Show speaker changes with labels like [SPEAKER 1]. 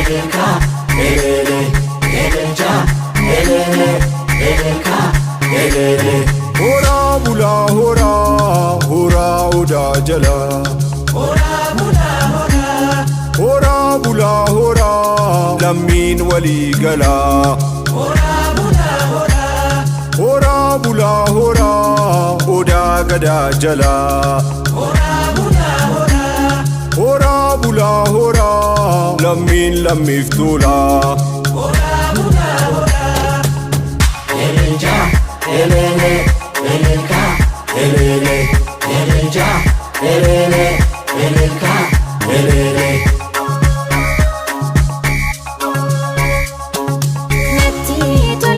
[SPEAKER 1] elelka, elele, elelca, elele, elelka, elele.
[SPEAKER 2] Hora bula hora, hora oda jala.
[SPEAKER 1] Hora bula hora,
[SPEAKER 2] Hora bula hora, lammin wali gala.
[SPEAKER 1] hora bula hora,
[SPEAKER 2] Hora bula hora, oda gada jala.
[SPEAKER 1] hora bula hora,
[SPEAKER 2] Hora bula hora, lammin lammiftula.
[SPEAKER 1] hora bula hora. Elelca, elele, elelka, elele, elelca, elele, elelka, elele.